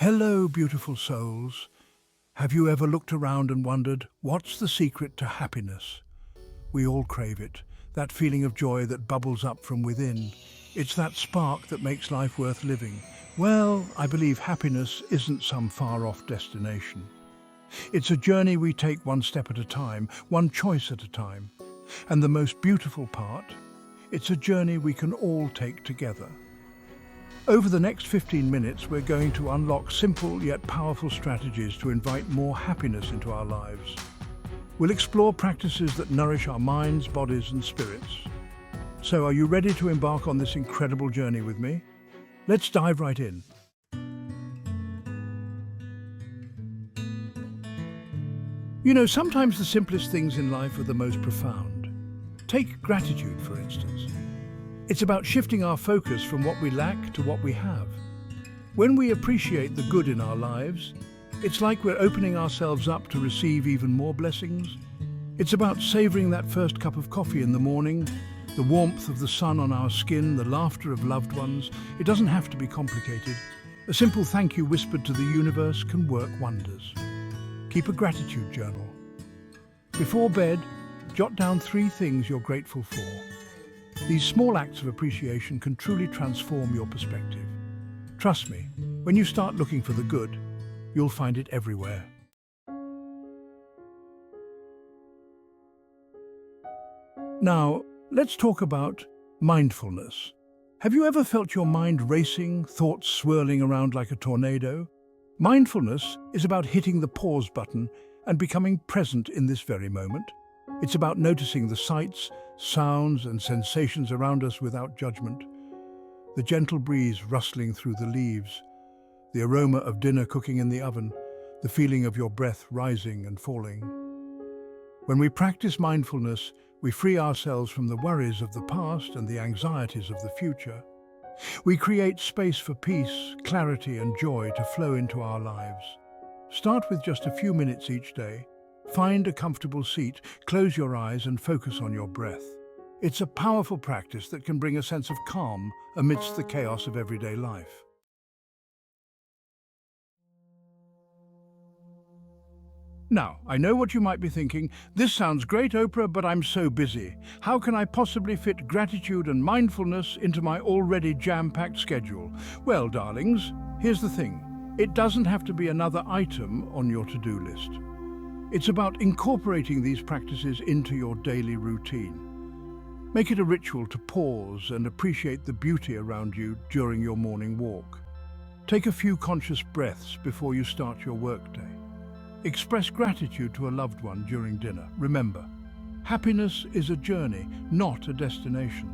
Hello, beautiful souls. Have you ever looked around and wondered, what's the secret to happiness? We all crave it, that feeling of joy that bubbles up from within. It's that spark that makes life worth living. Well, I believe happiness isn't some far-off destination. It's a journey we take one step at a time, one choice at a time. And the most beautiful part, it's a journey we can all take together. Over the next 15 minutes, we're going to unlock simple yet powerful strategies to invite more happiness into our lives. We'll explore practices that nourish our minds, bodies, and spirits. So, are you ready to embark on this incredible journey with me? Let's dive right in. Sometimes the simplest things in life are the most profound. Take gratitude, for instance. It's about shifting our focus from what we lack to what we have. When we appreciate the good in our lives, it's like we're opening ourselves up to receive even more blessings. It's about savoring that first cup of coffee in the morning, the warmth of the sun on our skin, the laughter of loved ones. It doesn't have to be complicated. A simple thank you whispered to the universe can work wonders. Keep a gratitude journal. Before bed, jot down 3 things you're grateful for. These small acts of appreciation can truly transform your perspective. Trust me, when you start looking for the good, you'll find it everywhere. Now, let's talk about mindfulness. Have you ever felt your mind racing, thoughts swirling around like a tornado? Mindfulness is about hitting the pause button and becoming present in this very moment. It's about noticing the sights, sounds, and sensations around us without judgment. The gentle breeze rustling through the leaves, the aroma of dinner cooking in the oven, the feeling of your breath rising and falling. When we practice mindfulness, we free ourselves from the worries of the past and the anxieties of the future. We create space for peace, clarity, and joy to flow into our lives. Start with just a few minutes each day. Find a comfortable seat, close your eyes, and focus on your breath. It's a powerful practice that can bring a sense of calm amidst the chaos of everyday life. Now, I know what you might be thinking. This sounds great, Oprah, but I'm so busy. How can I possibly fit gratitude and mindfulness into my already jam-packed schedule? Well, darlings, here's the thing. It doesn't have to be another item on your to-do list. It's about incorporating these practices into your daily routine. Make it a ritual to pause and appreciate the beauty around you during your morning walk. Take a few conscious breaths before you start your workday. Express gratitude to a loved one during dinner. Remember, happiness is a journey, not a destination.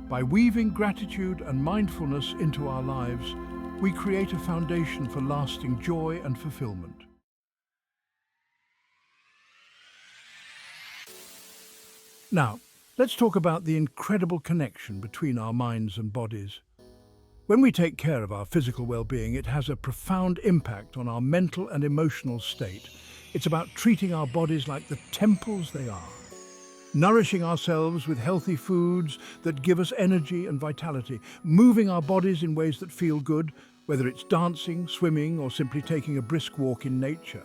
By weaving gratitude and mindfulness into our lives, we create a foundation for lasting joy and fulfillment. Now, let's talk about the incredible connection between our minds and bodies. When we take care of our physical well-being, it has a profound impact on our mental and emotional state. It's about treating our bodies like the temples they are, nourishing ourselves with healthy foods that give us energy and vitality, moving our bodies in ways that feel good, whether it's dancing, swimming, or simply taking a brisk walk in nature.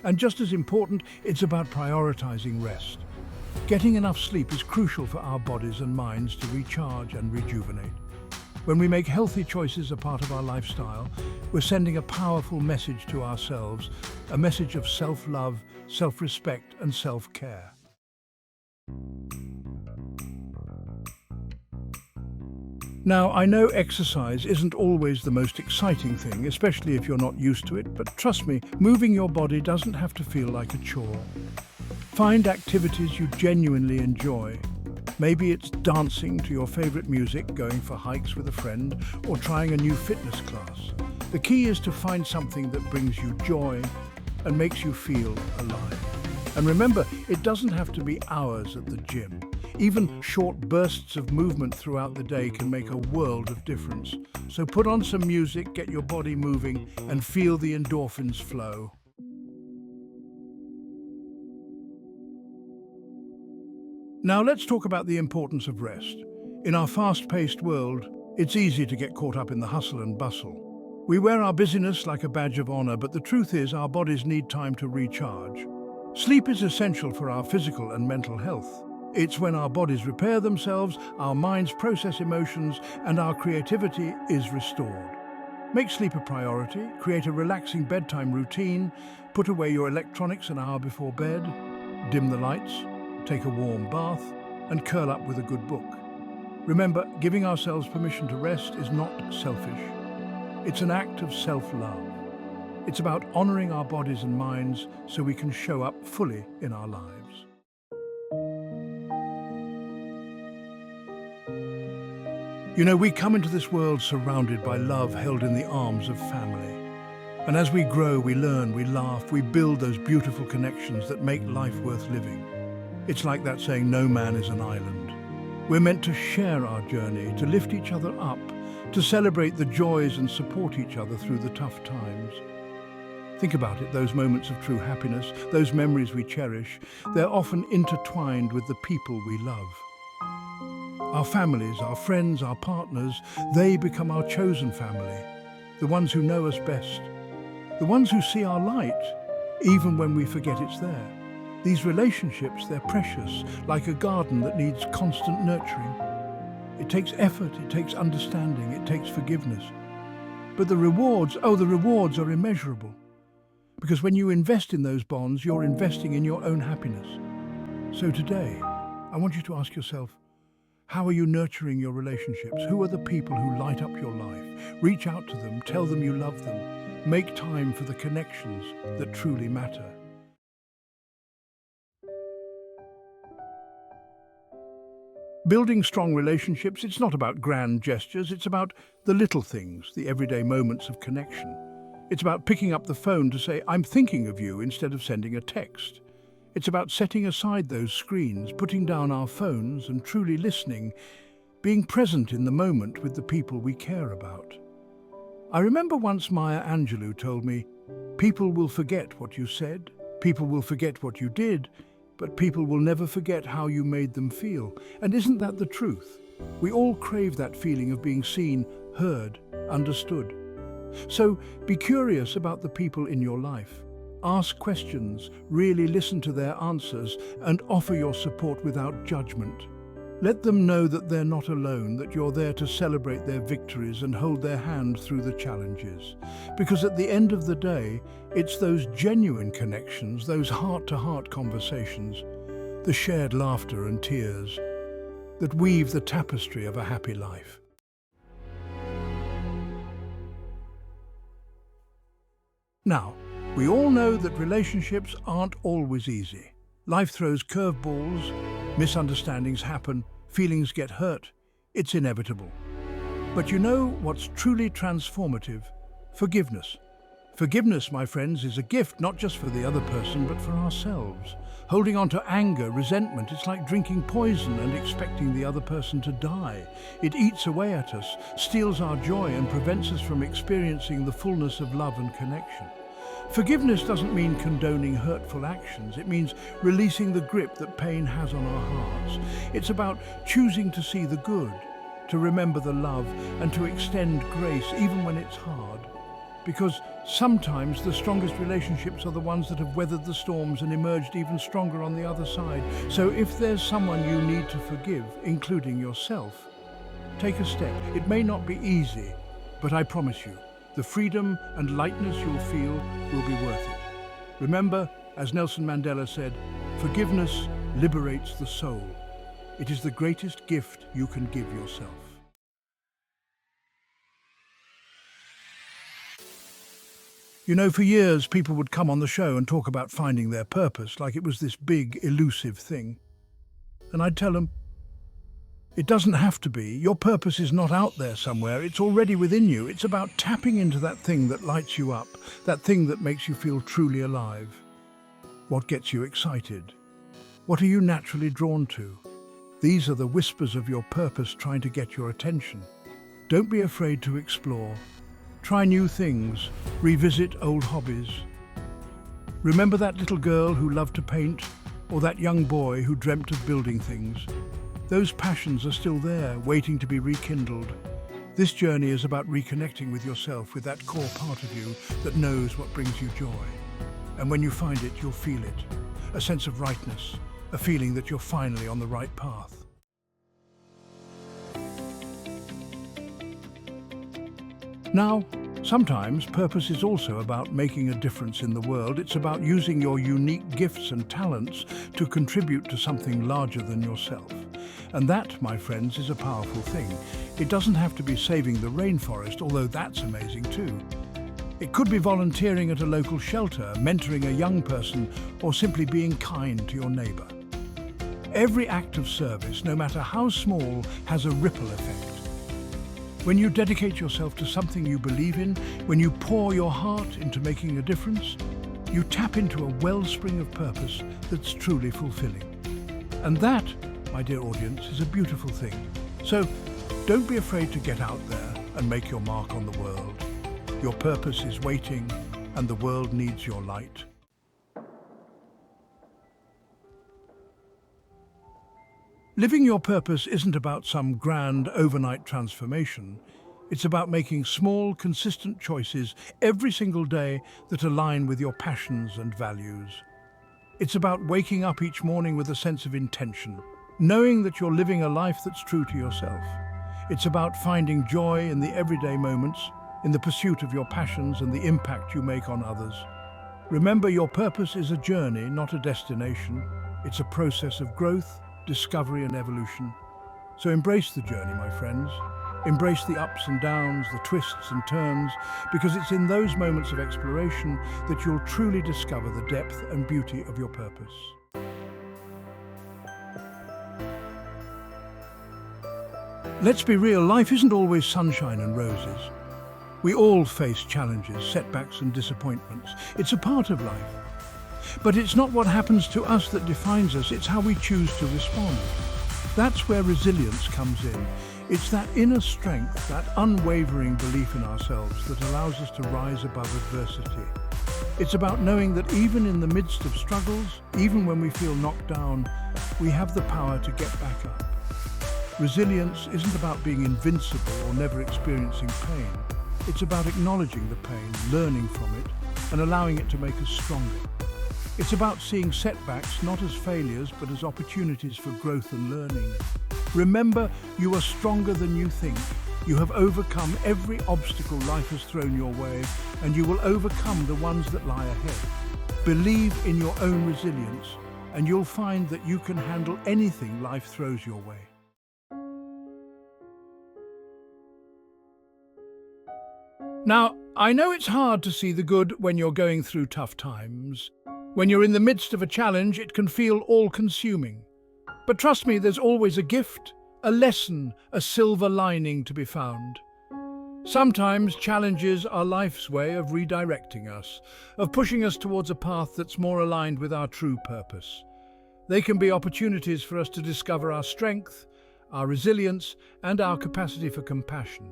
And just as important, it's about prioritizing rest. Getting enough sleep is crucial for our bodies and minds to recharge and rejuvenate. When we make healthy choices a part of our lifestyle, we're sending a powerful message to ourselves, a message of self-love, self-respect, and self-care. Now, I know exercise isn't always the most exciting thing, especially if you're not used to it, but trust me, moving your body doesn't have to feel like a chore. Find activities you genuinely enjoy. Maybe it's dancing to your favorite music, going for hikes with a friend, or trying a new fitness class. The key is to find something that brings you joy and makes you feel alive. And remember, it doesn't have to be hours at the gym. Even short bursts of movement throughout the day can make a world of difference. So put on some music, get your body moving, and feel the endorphins flow. Now let's talk about the importance of rest. In our fast-paced world, it's easy to get caught up in the hustle and bustle. We wear our busyness like a badge of honor, but the truth is our bodies need time to recharge. Sleep is essential for our physical and mental health. It's when our bodies repair themselves, our minds process emotions, and our creativity is restored. Make sleep a priority, create a relaxing bedtime routine, put away your electronics an hour before bed, dim the lights, take a warm bath, and curl up with a good book. Remember, giving ourselves permission to rest is not selfish. It's an act of self-love. It's about honoring our bodies and minds so we can show up fully in our lives. You know, we come into this world surrounded by love, held in the arms of family. And as we grow, we learn, we laugh, we build those beautiful connections that make life worth living. It's like that saying, no man is an island. We're meant to share our journey, to lift each other up, to celebrate the joys and support each other through the tough times. Think about it, those moments of true happiness, those memories we cherish, they're often intertwined with the people we love. Our families, our friends, our partners, they become our chosen family, the ones who know us best, the ones who see our light, even when we forget it's there. These relationships, they're precious, like a garden that needs constant nurturing. It takes effort, it takes understanding, it takes forgiveness. But the rewards are immeasurable. Because when you invest in those bonds, you're investing in your own happiness. So today, I want you to ask yourself, how are you nurturing your relationships? Who are the people who light up your life? Reach out to them, tell them you love them. Make time for the connections that truly matter. Building strong relationships, it's not about grand gestures, it's about the little things, the everyday moments of connection. It's about picking up the phone to say, I'm thinking of you, instead of sending a text. It's about setting aside those screens, putting down our phones and truly listening, being present in the moment with the people we care about. I remember once Maya Angelou told me, people will forget what you said, people will forget what you did, but people will never forget how you made them feel. And isn't that the truth? We all crave that feeling of being seen, heard, understood. So be curious about the people in your life. Ask questions, really listen to their answers, and offer your support without judgment. Let them know that they're not alone, that you're there to celebrate their victories and hold their hand through the challenges. Because at the end of the day, it's those genuine connections, those heart-to-heart conversations, the shared laughter and tears, that weave the tapestry of a happy life. Now, we all know that relationships aren't always easy. Life throws curveballs, misunderstandings happen, feelings get hurt. It's inevitable. But you know what's truly transformative? Forgiveness. Forgiveness, my friends, is a gift not just for the other person, but for ourselves. Holding on to anger, resentment, it's like drinking poison and expecting the other person to die. It eats away at us, steals our joy, and prevents us from experiencing the fullness of love and connection. Forgiveness doesn't mean condoning hurtful actions. It means releasing the grip that pain has on our hearts. It's about choosing to see the good, to remember the love, and to extend grace even when it's hard. Because sometimes the strongest relationships are the ones that have weathered the storms and emerged even stronger on the other side. So if there's someone you need to forgive, including yourself, take a step. It may not be easy, but I promise you, the freedom and lightness you'll feel will be worth it. Remember, as Nelson Mandela said, forgiveness liberates the soul. It is the greatest gift you can give yourself. You know, for years, people would come on the show and talk about finding their purpose, like it was this big, elusive thing. And I'd tell them, it doesn't have to be. Your purpose is not out there somewhere. It's already within you. It's about tapping into that thing that lights you up, that thing that makes you feel truly alive. What gets you excited? What are you naturally drawn to? These are the whispers of your purpose trying to get your attention. Don't be afraid to explore. Try new things. Revisit old hobbies. Remember that little girl who loved to paint, or that young boy who dreamt of building things? Those passions are still there, waiting to be rekindled. This journey is about reconnecting with yourself, with that core part of you that knows what brings you joy. And when you find it, you'll feel it. A sense of rightness, a feeling that you're finally on the right path. Now, sometimes purpose is also about making a difference in the world. It's about using your unique gifts and talents to contribute to something larger than yourself. And that, my friends, is a powerful thing. It doesn't have to be saving the rainforest, although that's amazing too. It could be volunteering at a local shelter, mentoring a young person, or simply being kind to your neighbor. Every act of service, no matter how small, has a ripple effect. When you dedicate yourself to something you believe in, when you pour your heart into making a difference, you tap into a wellspring of purpose that's truly fulfilling. And that, my dear audience, is a beautiful thing. So, don't be afraid to get out there and make your mark on the world. Your purpose is waiting, and the world needs your light. Living your purpose isn't about some grand overnight transformation. It's about making small, consistent choices every single day that align with your passions and values. It's about waking up each morning with a sense of intention, knowing that you're living a life that's true to yourself. It's about finding joy in the everyday moments, in the pursuit of your passions and the impact you make on others. Remember, your purpose is a journey, not a destination. It's a process of growth, discovery and evolution. So embrace the journey, my friends. Embrace the ups and downs, the twists and turns, because it's in those moments of exploration that you'll truly discover the depth and beauty of your purpose. Let's be real, life isn't always sunshine and roses. We all face challenges, setbacks and disappointments. It's a part of life. But it's not what happens to us that defines us, it's how we choose to respond. That's where resilience comes in. It's that inner strength, that unwavering belief in ourselves that allows us to rise above adversity. It's about knowing that even in the midst of struggles, even when we feel knocked down, we have the power to get back up. Resilience isn't about being invincible or never experiencing pain. It's about acknowledging the pain, learning from it, and allowing it to make us stronger. It's about seeing setbacks not as failures, but as opportunities for growth and learning. Remember, you are stronger than you think. You have overcome every obstacle life has thrown your way, and you will overcome the ones that lie ahead. Believe in your own resilience, and you'll find that you can handle anything life throws your way. Now, I know it's hard to see the good when you're going through tough times. When you're in the midst of a challenge, it can feel all-consuming. But trust me, there's always a gift, a lesson, a silver lining to be found. Sometimes challenges are life's way of redirecting us, of pushing us towards a path that's more aligned with our true purpose. They can be opportunities for us to discover our strength, our resilience, and our capacity for compassion.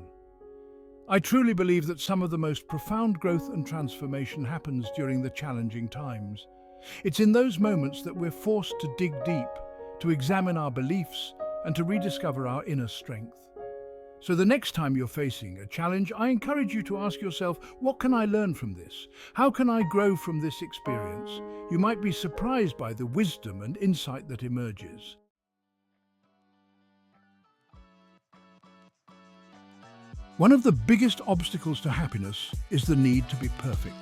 I truly believe that some of the most profound growth and transformation happens during the challenging times. It's in those moments that we're forced to dig deep, to examine our beliefs, and to rediscover our inner strength. So the next time you're facing a challenge, I encourage you to ask yourself, what can I learn from this? How can I grow from this experience? You might be surprised by the wisdom and insight that emerges. One of the biggest obstacles to happiness is the need to be perfect.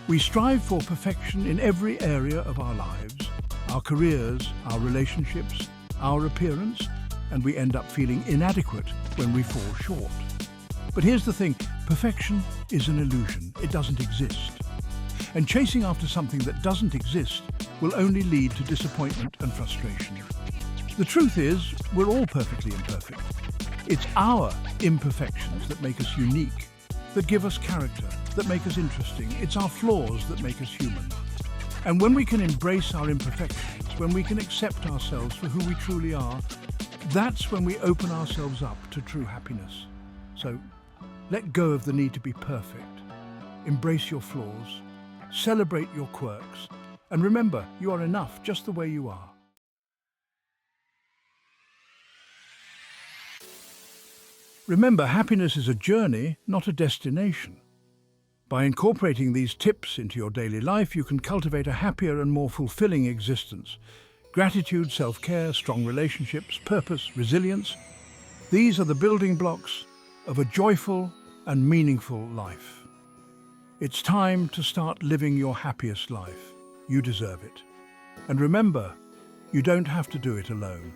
We strive for perfection in every area of our lives, our careers, our relationships, our appearance, and we end up feeling inadequate when we fall short. But here's the thing, perfection is an illusion. It doesn't exist. And chasing after something that doesn't exist will only lead to disappointment and frustration. The truth is, we're all perfectly imperfect. It's our imperfections that make us unique, that give us character, that make us interesting. It's our flaws that make us human. And when we can embrace our imperfections, when we can accept ourselves for who we truly are, that's when we open ourselves up to true happiness. So, let go of the need to be perfect. Embrace your flaws, celebrate your quirks, and remember, you are enough just the way you are. Remember, happiness is a journey, not a destination. By incorporating these tips into your daily life, you can cultivate a happier and more fulfilling existence. Gratitude, self-care, strong relationships, purpose, resilience. These are the building blocks of a joyful and meaningful life. It's time to start living your happiest life. You deserve it. And remember, you don't have to do it alone.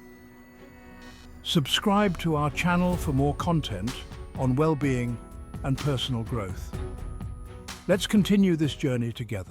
Subscribe to our channel for more content on well-being and personal growth. Let's continue this journey together.